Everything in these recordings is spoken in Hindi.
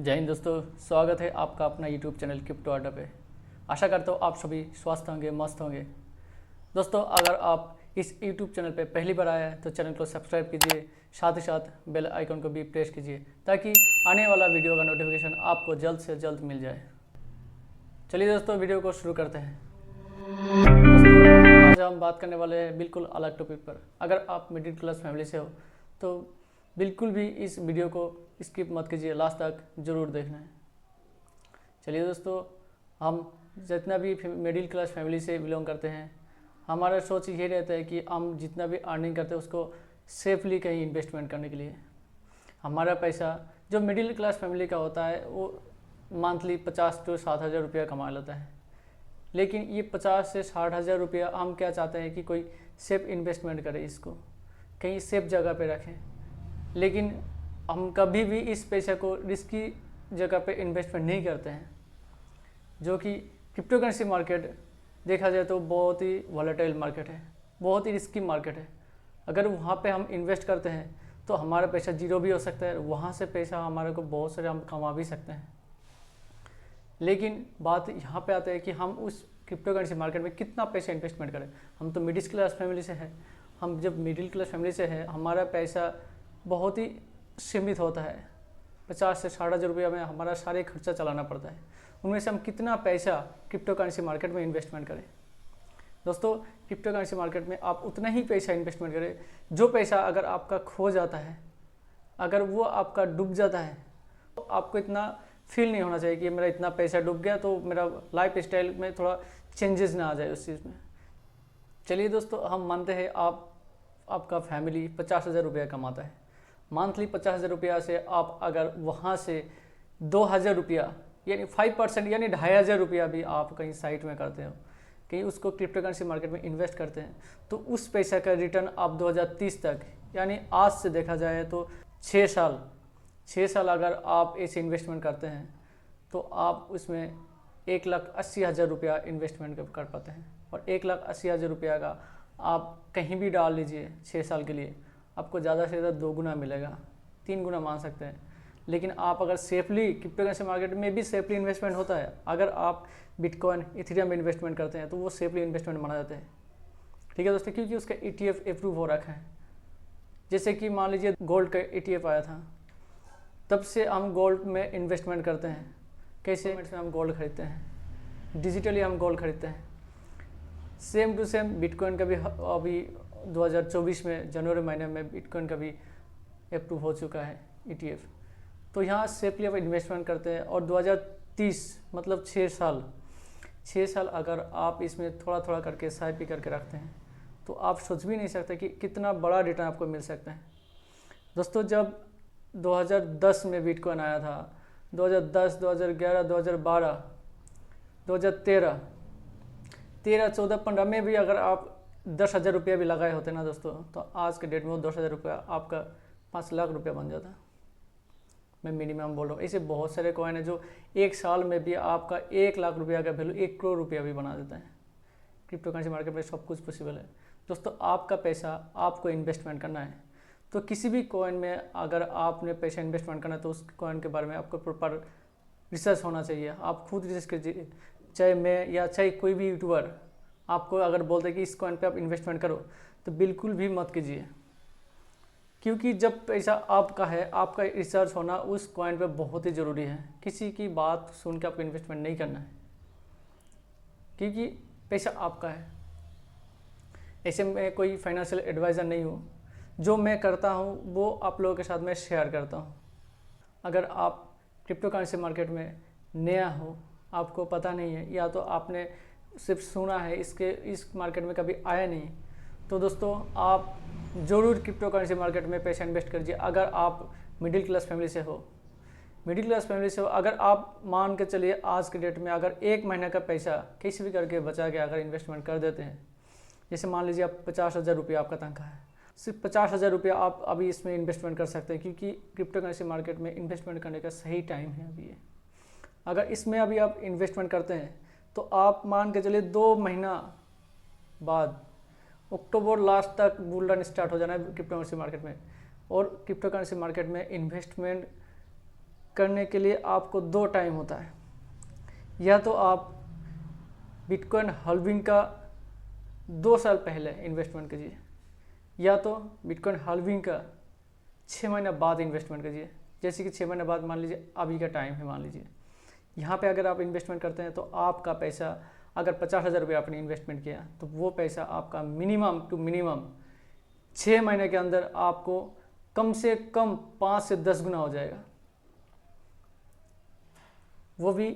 जय हिंद दोस्तों, स्वागत है आपका अपना यूट्यूब चैनल क्रिप्टो अड्डा पे। आशा करता हूँ आप सभी स्वस्थ होंगे, मस्त होंगे। दोस्तों, अगर आप इस यूट्यूब चैनल पे पहली बार आए हैं तो चैनल को सब्सक्राइब कीजिए, साथ ही साथ बेल आइकन को भी प्रेस कीजिए ताकि आने वाला वीडियो का नोटिफिकेशन आपको जल्द से जल्द मिल जाए। चलिए दोस्तों, वीडियो को शुरू करते हैं। दोस्तों, आज हम बात करने वाले हैं बिल्कुल अलग टॉपिक पर। अगर आप मिडिल क्लास फैमिली से हो तो बिल्कुल भी इस वीडियो को स्किप मत कीजिए, लास्ट तक ज़रूर देखना है। चलिए दोस्तों, हम जितना भी मिडिल क्लास फैमिली से बिलोंग करते हैं, हमारा सोच ये रहता है कि हम जितना भी अर्निंग करते हैं उसको सेफली कहीं इन्वेस्टमेंट करने के लिए। हमारा पैसा जो मिडिल क्लास फैमिली का होता है वो मंथली 50 से 60 हज़ार रुपया कमा लेता है, लेकिन ये 50 से 60 हज़ार रुपया हम क्या चाहते हैं कि कोई सेफ इन्वेस्टमेंट करें, इसको कहीं सेफ जगह पे रखें। लेकिन हम कभी भी इस पैसे को रिस्की जगह पे इन्वेस्टमेंट नहीं करते हैं, जो कि क्रिप्टो करेंसी मार्केट देखा जाए तो बहुत ही वॉलेटाइल मार्केट है, बहुत ही रिस्की मार्केट है। अगर वहाँ पे हम इन्वेस्ट करते हैं तो हमारा पैसा जीरो भी हो सकता है, वहाँ से पैसा हमारे को बहुत सारे हम कमा भी सकते हैं। लेकिन बात यहाँ पे आता है कि हम उस क्रिप्टो करेंसी मार्केट में कितना पैसा इन्वेस्टमेंट करें। हम तो मिडिल क्लास फैमिली से हैं, हम जब मिडिल क्लास फैमिली से हैं हमारा पैसा बहुत ही सीमित होता है। 50 से 60 हज़ार रुपया में हमारा सारे खर्चा चलाना पड़ता है। उनमें से हम कितना पैसा क्रिप्टो करेंसी मार्केट में इन्वेस्टमेंट करें। दोस्तों, क्रिप्टो करेंसी मार्केट में आप उतना ही पैसा इन्वेस्टमेंट करें जो पैसा अगर आपका खो जाता है, अगर वो आपका डूब जाता है तो आपको इतना फील नहीं होना चाहिए कि मेरा इतना पैसा डूब गया तो मेरा लाइफ स्टाइल में थोड़ा चेंजेस ना आ जाए उस चीज़ में। चलिए दोस्तों, हम मानते हैं आपका फैमिली 50 हज़ार रुपया कमाता है मंथली। 50 हज़ार रुपया से आप अगर वहाँ से 2,000 रुपया यानी 5% यानी 2,500 रुपया भी आप कहीं साइट में करते हो, कहीं उसको क्रिप्टो करेंसी मार्केट में इन्वेस्ट करते हैं, तो उस पैसे का रिटर्न आप 2030 तक यानी आज से देखा जाए तो 6 साल अगर आप ऐसे इन्वेस्टमेंट करते हैं तो आप उसमें 1,80,000 रुपया इन्वेस्टमेंट कर पाते हैं। और 1,80,000 रुपया का आप कहीं भी डाल लीजिए 6 साल के लिए, आपको ज़्यादा से ज़्यादा 2 गुना मिलेगा, 3 गुना मान सकते हैं। लेकिन आप अगर सेफली क्रिप्टो करेंसी मार्केट में भी सेफली इन्वेस्टमेंट होता है, अगर आप बिटकॉइन इथेरियम में इन्वेस्टमेंट करते हैं तो वो सेफली इन्वेस्टमेंट माना जाता है। ठीक है दोस्तों, क्योंकि उसका ETF अप्रूव हो रखा है। जैसे कि मान लीजिए गोल्ड का ETF आया था, तब से हम गोल्ड में इन्वेस्टमेंट करते हैं। कैसे में हम गोल्ड खरीदते हैं, डिजिटली हम गोल्ड खरीदते हैं। सेम टू सेम बिटकॉइन का भी अभी 2024 में जनवरी महीने में बिटकॉइन का भी अप्रूव हो चुका है ETF। तो यहाँ सेफली आप इन्वेस्टमेंट करते हैं और 2030 मतलब 6 साल अगर आप इसमें थोड़ा थोड़ा करके SIP करके रखते हैं तो आप सोच भी नहीं सकते कि कितना बड़ा रिटर्न आपको मिल सकता है। दोस्तों, जब 2010 में बिटकॉइन आया था, 2010, 2011, 2012, 2013, 14, 15 में भी अगर आप 10,000 रुपया भी लगाए होते ना दोस्तों, तो आज के डेट में वो 10,000 रुपया आपका 5 लाख रुपया बन जाता। मैं मिनिमम बोल रहा हूँ। ऐसे बहुत सारे कॉइन है जो एक साल में भी आपका 1 लाख रुपया का वैल्यू 1 करोड़ रुपया भी बना देता है। क्रिप्टो करेंसी मार्केट में सब कुछ पॉसिबल है। दोस्तों, आपका पैसा आपको इन्वेस्टमेंट करना है, तो किसी भी कॉइन में अगर आपने पैसा इन्वेस्टमेंट करना है तो उस कॉइन के बारे में आपको प्रॉपर रिसर्च होना चाहिए। आप खुद रिसर्च कीजिए, चाहे मैं या चाहे कोई भी यूट्यूबर आपको अगर बोलते हैं कि इस कॉइन पे आप इन्वेस्टमेंट करो तो बिल्कुल भी मत कीजिए, क्योंकि जब पैसा आपका है, आपका रिसर्च होना उस कॉइन पे बहुत ही ज़रूरी है। किसी की बात सुन के आपको इन्वेस्टमेंट नहीं करना है, क्योंकि पैसा आपका है। ऐसे मैं कोई फाइनेंशियल एडवाइज़र नहीं हूँ, जो मैं करता हूँ वो आप लोगों के साथ मैं शेयर करता हूँ। अगर आप क्रिप्टो करेंसी मार्केट में नया हो, आपको पता नहीं है, या तो आपने सिर्फ सुना है, इस मार्केट में कभी आया नहीं, तो दोस्तों आप ज़रूर क्रिप्टो करेंसी मार्केट में पैसा इन्वेस्ट कीजिए। अगर आप मिडिल क्लास फैमिली से हो, अगर आप मान के चलिए आज के डेट में अगर 1 महीने का पैसा किसी भी करके बचा के अगर इन्वेस्टमेंट कर देते हैं, जैसे मान लीजिए आप 50 हज़ार रुपया आपका तनख्वाह है, सिर्फ 50 हज़ार रुपया आप अभी इसमें इन्वेस्टमेंट कर सकते हैं, क्योंकि क्रिप्टो करेंसी मार्केट में इन्वेस्टमेंट करने का सही टाइम है अभी ये। अगर इसमें अभी आप इन्वेस्टमेंट करते हैं तो आप मान के चलिए 2 महीना बाद अक्टूबर लास्ट तक बुल रन स्टार्ट हो जाना है क्रिप्टो करेंसी मार्केट में। और क्रिप्टो करेंसी मार्केट में इन्वेस्टमेंट करने के लिए आपको 2 टाइम होता है। या तो आप बिटकॉइन हाल्विंग का 2 साल पहले इन्वेस्टमेंट कीजिए, या तो बिटकॉइन हाल्विंग का 6 महीना बाद इन्वेस्टमेंट कीजिए। जैसे कि 6 महीने बाद मान लीजिए अभी का टाइम है, मान लीजिए यहाँ पे अगर आप इन्वेस्टमेंट करते हैं तो आपका पैसा अगर 50,000 रुपये आपने इन्वेस्टमेंट किया तो वो पैसा आपका मिनिमम टू मिनिमम 6 महीने के अंदर आपको कम से कम 5 से 10 गुना हो जाएगा, वो भी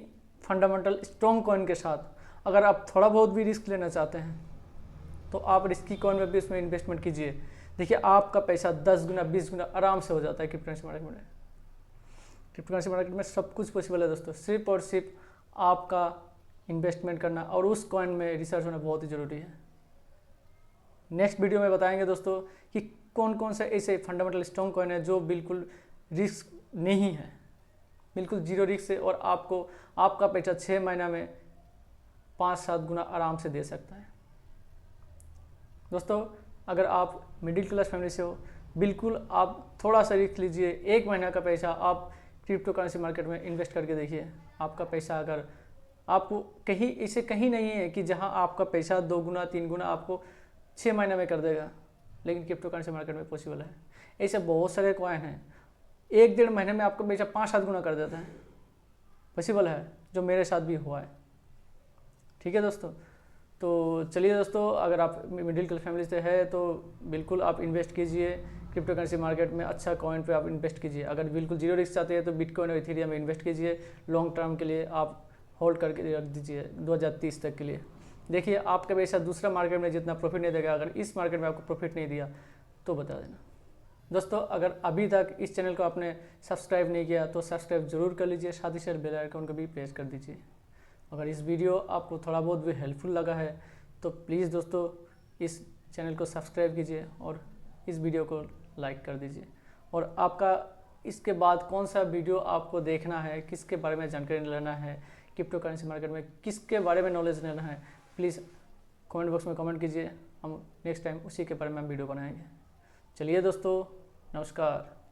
फंडामेंटल स्ट्रॉन्ग कॉइन के साथ। अगर आप थोड़ा बहुत भी रिस्क लेना चाहते हैं तो आप रिस्की कॉइन में भी उसमें इन्वेस्टमेंट कीजिए। देखिए आपका पैसा 10 गुना 20 गुना आराम से हो जाता है क्रिप्टो करेंसी मार्केट में। क्रिप्टो करेंसी मार्केट में सब कुछ पॉसिबल है दोस्तों, सिर्फ और सिर्फ आपका इन्वेस्टमेंट करना और उस कॉइन में रिसर्च होना बहुत ही ज़रूरी है। नेक्स्ट वीडियो में बताएंगे दोस्तों कि कौन कौन से ऐसे फंडामेंटल स्ट्रॉन्ग कॉइन है जो बिल्कुल रिस्क नहीं है, बिल्कुल जीरो रिस्क है और आपको आपका पैसा 6 महीना में 5-7 गुना आराम से दे सकता है। दोस्तों अगर आप मिडिल क्लास फैमिली से हो, बिल्कुल आप थोड़ा सा रिस्क लीजिए। 1 महीना का पैसा आप क्रिप्टो करेंसी मार्केट में इन्वेस्ट करके देखिए। आपका पैसा अगर आपको कहीं ऐसे कहीं नहीं है कि जहां आपका पैसा 2 गुना 3 गुना आपको 6 महीने में कर देगा, लेकिन क्रिप्टो करेंसी मार्केट में पॉसिबल है। ऐसे बहुत सारे कॉइन हैं 1-1.5 महीने में आपका पैसा 5-7 गुना कर देता है, पॉसिबल है, जो मेरे साथ भी हुआ है। ठीक है दोस्तों, तो चलिए दोस्तों, अगर आप मिडिल क्लास फैमिली से है तो बिल्कुल आप इन्वेस्ट कीजिए क्रिप्टो करेंसी मार्केट में, अच्छा कॉइन पे आप इन्वेस्ट कीजिए। अगर बिल्कुल जीरो रिस्क चाहते हैं तो बिटकॉइन और इथेरियम में इन्वेस्ट कीजिए। लॉन्ग टर्म के लिए आप होल्ड करके रख दीजिए 2030 तक के लिए। देखिए आपका पैसा दूसरा मार्केट में जितना प्रॉफिट नहीं देगा, अगर इस मार्केट में आपको प्रॉफिट नहीं दिया तो बता देना। दोस्तों अगर अभी तक इस चैनल को आपने सब्सक्राइब नहीं किया तो सब्सक्राइब जरूर कर लीजिए, साथ ही साथ बेल आइकन को भी प्रेस कर दीजिए। अगर इस वीडियो आपको थोड़ा बहुत भी हेल्पफुल लगा है तो प्लीज़ दोस्तों इस चैनल को सब्सक्राइब कीजिए और इस वीडियो को लाइक कर दीजिए। और आपका इसके बाद कौन सा वीडियो आपको देखना है, किसके बारे में जानकारी लेना है, क्रिप्टो करेंसी मार्केट में किसके बारे में नॉलेज लेना है, प्लीज़ कमेंट बॉक्स में कमेंट कीजिए। हम नेक्स्ट टाइम उसी के बारे में हम वीडियो बनाएंगे। चलिए दोस्तों, नमस्कार।